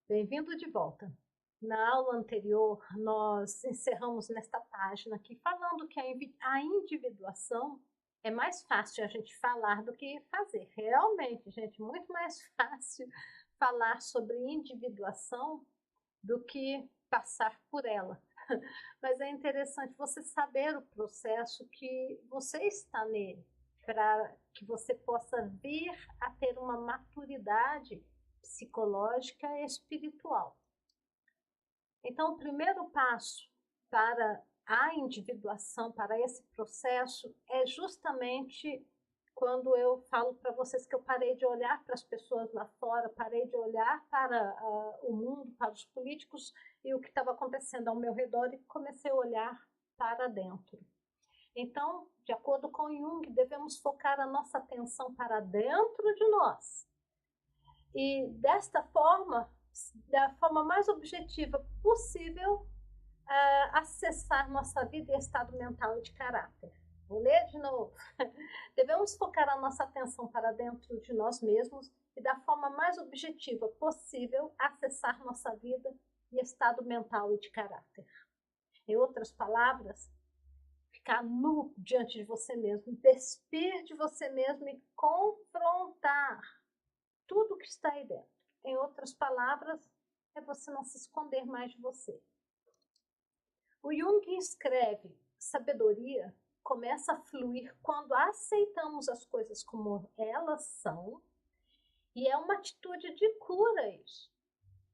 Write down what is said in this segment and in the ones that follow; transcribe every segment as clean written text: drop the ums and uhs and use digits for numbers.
Bem-vindo de volta. Na aula anterior, nós encerramos nesta página aqui falando que a individuação é mais fácil a gente falar do que fazer. Realmente, gente, muito mais fácil falar sobre individuação do que passar por ela. Mas é interessante você saber o processo que você está nele, para que você possa vir a ter uma maturidade psicológica e espiritual. Então, o primeiro passo para a individuação, para esse processo, é justamente quando eu falo para vocês que eu parei de olhar para as pessoas lá fora, parei de olhar para o mundo, para os políticos e o que estava acontecendo ao meu redor e comecei a olhar para dentro. Então, de acordo com Jung, devemos focar a nossa atenção para dentro de nós. E desta forma, da forma mais objetiva possível, acessar nossa vida e estado mental e de caráter. Vou ler de novo. Devemos focar a nossa atenção para dentro de nós mesmos e da forma mais objetiva possível acessar nossa vida e estado mental e de caráter. Em outras palavras, ficar nu diante de você mesmo, despir de você mesmo e confrontar tudo que está aí dentro. Em outras palavras, é você não se esconder mais de você. O Jung escreve: sabedoria começa a fluir quando aceitamos as coisas como elas são, e é uma atitude de cura isso.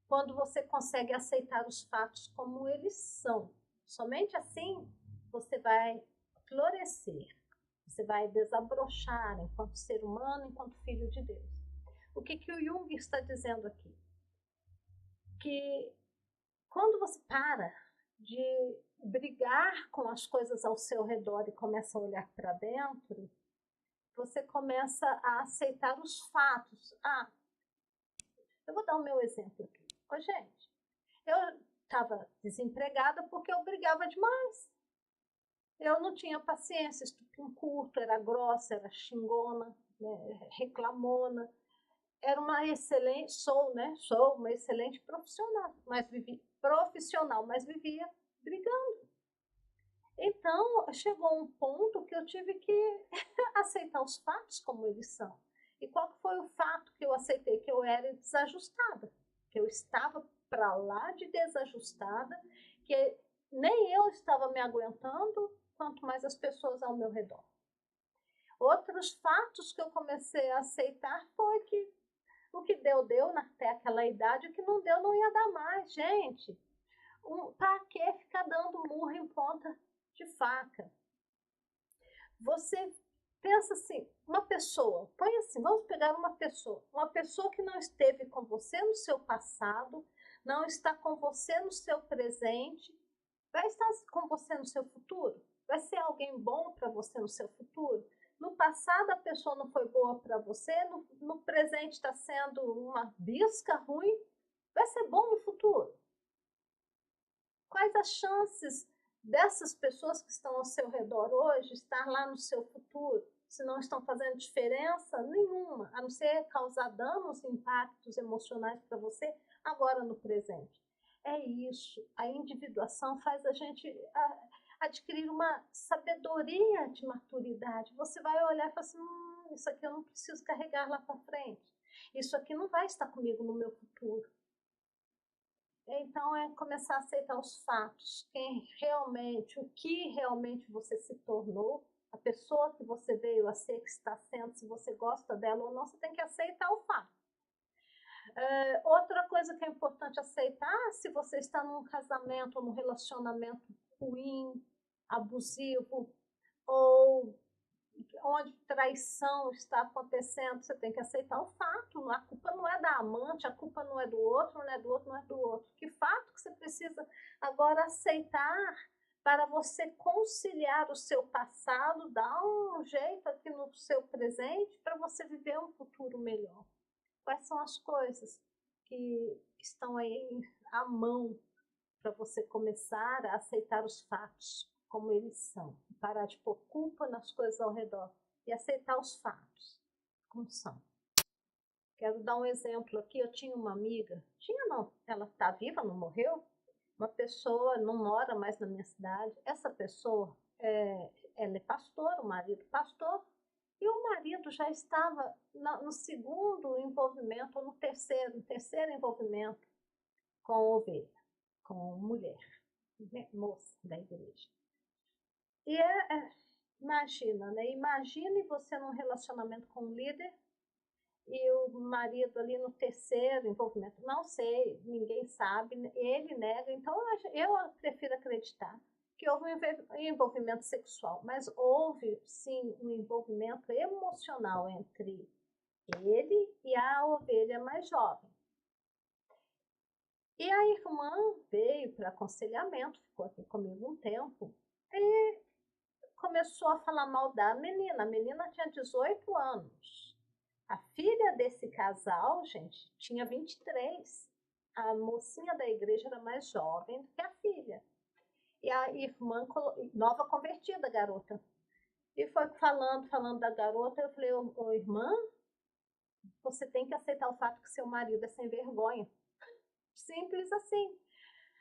Quando você consegue aceitar os fatos como eles são. Somente assim você vai florescer, você vai desabrochar enquanto ser humano, enquanto filho de Deus. O que o Jung está dizendo aqui? Que quando você para de brigar com as coisas ao seu redor e começa a olhar para dentro, você começa a aceitar os fatos. Eu vou dar o meu exemplo aqui. Gente, eu estava desempregada porque eu brigava demais. Eu não tinha paciência, estupim curto, era grossa, era xingona, né, reclamona. Era uma excelente, sou uma excelente profissional, mas vivia brigando. Então, chegou um ponto que eu tive que aceitar os fatos como eles são. E qual foi o fato que eu aceitei? Que eu era desajustada, que eu estava para lá de desajustada, que nem eu estava me aguentando, quanto mais as pessoas ao meu redor. Outros fatos que eu comecei a aceitar foi que o que deu, até aquela idade, o que não deu, não ia dar mais. Gente, para que ficar dando murro em ponta de faca? Você pensa assim, uma pessoa, põe assim, vamos pegar uma pessoa que não esteve com você no seu passado, não está com você no seu presente, vai estar com você no seu futuro? Vai ser alguém bom para você no seu futuro? No passado a pessoa não foi boa para você, no presente está sendo uma bisca ruim, vai ser bom no futuro? Quais as chances dessas pessoas que estão ao seu redor hoje estar lá no seu futuro, se não estão fazendo diferença nenhuma, a não ser causar danos e impactos emocionais para você agora no presente? É isso, a individuação faz a gente adquirir uma sabedoria de maturidade. Você vai olhar e falar assim, isso aqui eu não preciso carregar lá para frente. Isso aqui não vai estar comigo no meu futuro. Então, é começar a aceitar os fatos, o que realmente você se tornou, a pessoa que você veio a ser, que está sendo, se você gosta dela ou não, você tem que aceitar o fato. Outra coisa que é importante aceitar, se você está num casamento ou num relacionamento ruim, abusivo, ou onde traição está acontecendo, você tem que aceitar o fato. A culpa não é da amante, a culpa não é do outro, não é do outro, não é do outro. Que fato que você precisa agora aceitar para você conciliar o seu passado, dar um jeito aqui no seu presente para você viver um futuro melhor. Quais são as coisas que estão aí à mão para você começar a aceitar os fatos como eles são, parar de pôr culpa nas coisas ao redor e aceitar os fatos como são. Quero dar um exemplo aqui. Eu tinha uma amiga, tinha não, ela está viva, não morreu. Uma pessoa não mora mais na minha cidade. Essa pessoa, ela é pastora, o marido pastor, e o marido já estava no segundo envolvimento, ou no terceiro envolvimento com ovelha, com mulher, né, moça da igreja. E imagina, né? Imagine você num relacionamento com um líder e o marido ali no terceiro envolvimento. Não sei, ninguém sabe, ele nega. Então eu prefiro acreditar que houve um envolvimento sexual, mas houve sim um envolvimento emocional entre ele e a ovelha mais jovem. E a irmã veio para aconselhamento, ficou aqui comigo um tempo, e começou a falar mal da menina. A menina tinha 18 anos. A filha desse casal, gente, tinha 23. A mocinha da igreja era mais jovem do que a filha. E a irmã, nova convertida, garota. E foi falando da garota. Eu falei, ô irmã, você tem que aceitar o fato que seu marido é sem vergonha. Simples assim.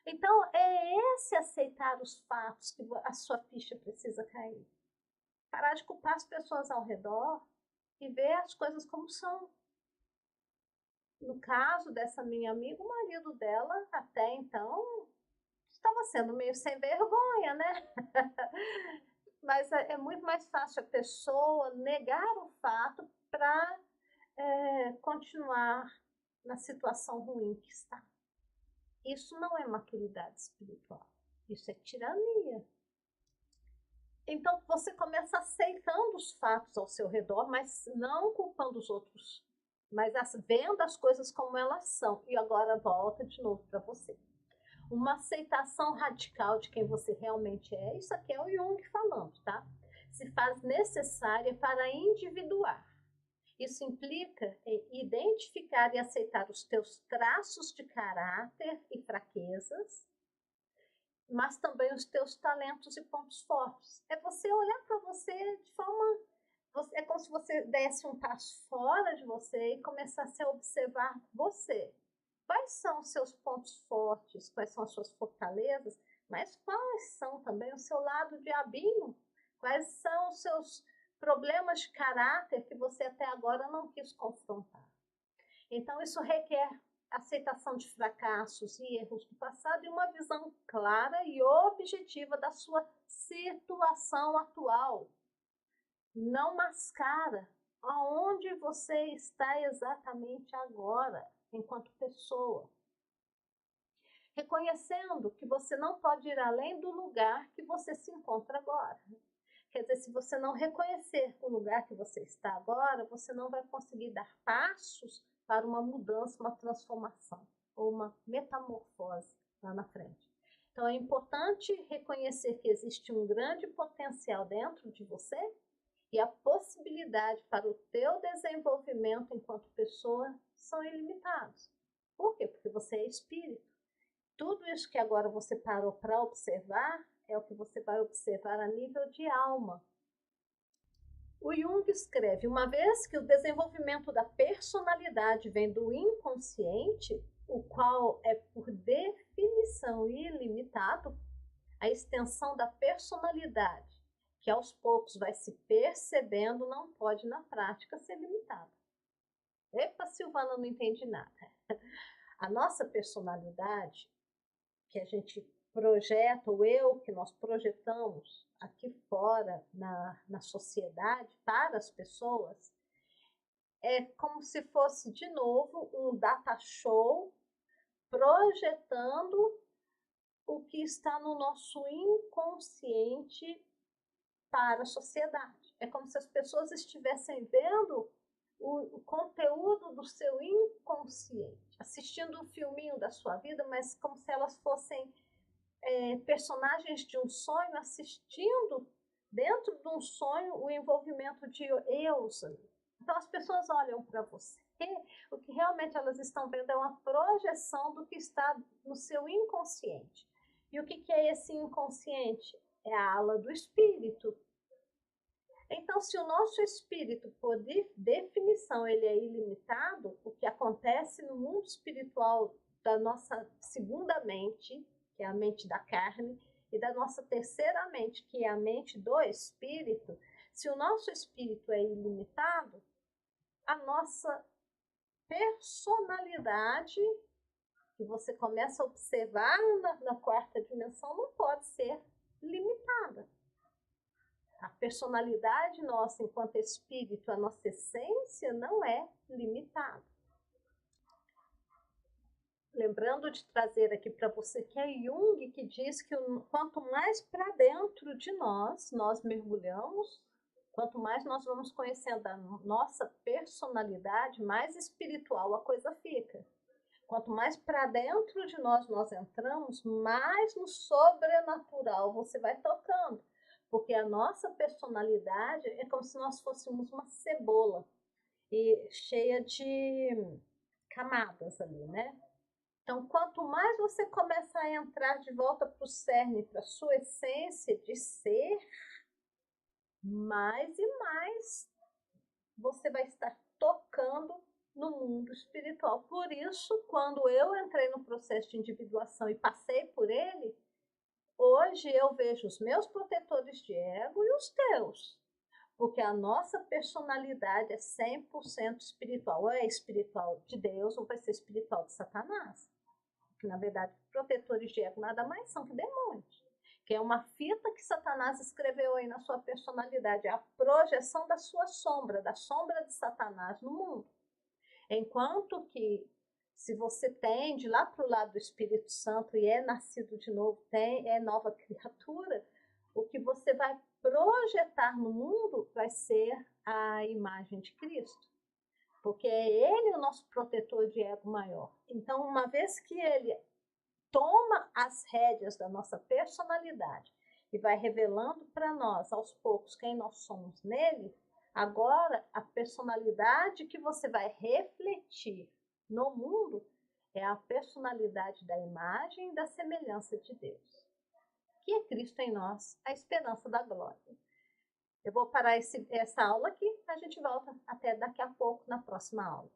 Então, é esse aceitar os fatos que a sua ficha precisa cair. Parar de culpar as pessoas ao redor e ver as coisas como são. No caso dessa minha amiga, o marido dela, até então, estava sendo meio sem vergonha, né? Mas é muito mais fácil a pessoa negar o fato para continuar na situação ruim que está. Isso não é maturidade espiritual, isso é tirania. Então você começa aceitando os fatos ao seu redor, mas não culpando os outros, mas vendo as coisas como elas são. E agora volta de novo para você. Uma aceitação radical de quem você realmente é, isso aqui é o Jung falando, tá? Se faz necessária para individuar. Isso implica em identificar e aceitar os teus traços de caráter e fraquezas, mas também os teus talentos e pontos fortes. É você olhar para você de forma... É como se você desse um passo fora de você e começasse a observar você. Quais são os seus pontos fortes, quais são as suas fortalezas, mas quais são também o seu lado diabinho? Quais são os seus problemas de caráter que você até agora não quis confrontar? Então, isso requer aceitação de fracassos e erros do passado e uma visão clara e objetiva da sua situação atual. Não mascara aonde você está exatamente agora, enquanto pessoa. Reconhecendo que você não pode ir além do lugar que você se encontra agora. Quer dizer, se você não reconhecer o lugar que você está agora, você não vai conseguir dar passos para uma mudança, uma transformação ou uma metamorfose lá na frente. Então, é importante reconhecer que existe um grande potencial dentro de você e a possibilidade para o teu desenvolvimento enquanto pessoa são ilimitados. Por quê? Porque você é espírito. Tudo isso que agora você parou para observar é o que você vai observar a nível de alma. O Jung escreve, uma vez que o desenvolvimento da personalidade vem do inconsciente, o qual é por definição ilimitado, a extensão da personalidade, que aos poucos vai se percebendo, não pode na prática ser limitada. Epa, Silvana, não entendi nada. A nossa personalidade, que a gente projeta, o eu que nós projetamos aqui fora na sociedade, para as pessoas, é como se fosse, de novo, um data show projetando o que está no nosso inconsciente para a sociedade. É como se as pessoas estivessem vendo o conteúdo do seu inconsciente, assistindo um filminho da sua vida, mas como se elas fossem personagens de um sonho, assistindo dentro de um sonho o envolvimento de eus. Então as pessoas olham para você, o que realmente elas estão vendo é uma projeção do que está no seu inconsciente. E o que é esse inconsciente? É a ala do espírito. Então, se o nosso espírito, por definição, ele é ilimitado, o que acontece no mundo espiritual da nossa segunda mente, que é a mente da carne, e da nossa terceira mente, que é a mente do espírito, se o nosso espírito é ilimitado, a nossa personalidade, que você começa a observar na quarta dimensão, não pode ser limitada. A personalidade nossa, enquanto espírito, a nossa essência, não é limitada. Lembrando de trazer aqui para você que é Jung, que diz que quanto mais para dentro de nós mergulhamos, quanto mais nós vamos conhecendo a nossa personalidade, mais espiritual a coisa fica. Quanto mais para dentro de nós entramos, mais no sobrenatural você vai tocando. Porque a nossa personalidade é como se nós fôssemos uma cebola e cheia de camadas ali, né? Então, quanto mais você começa a entrar de volta para o cerne, para a sua essência de ser, mais e mais você vai estar tocando no mundo espiritual. Por isso, quando eu entrei no processo de individuação e passei por ele, hoje eu vejo os meus protetores de ego e os teus. Porque a nossa personalidade é 100% espiritual. Ou é espiritual de Deus ou vai ser espiritual de Satanás. Que na verdade, protetores de ego nada mais são que demônios. Que é uma fita que Satanás escreveu aí na sua personalidade. É a projeção da sua sombra, da sombra de Satanás no mundo. Enquanto que, se você tende lá para o lado do Espírito Santo e é nascido de novo, é nova criatura, o que você vai projetar no mundo vai ser a imagem de Cristo. Porque é ele o nosso protetor de ego maior. Então, uma vez que ele toma as rédeas da nossa personalidade e vai revelando para nós, aos poucos, quem nós somos nele, agora a personalidade que você vai refletir no mundo é a personalidade da imagem e da semelhança de Deus, que é Cristo em nós, a esperança da glória. Eu vou parar essa aula aqui, a gente volta até daqui a pouco na próxima aula.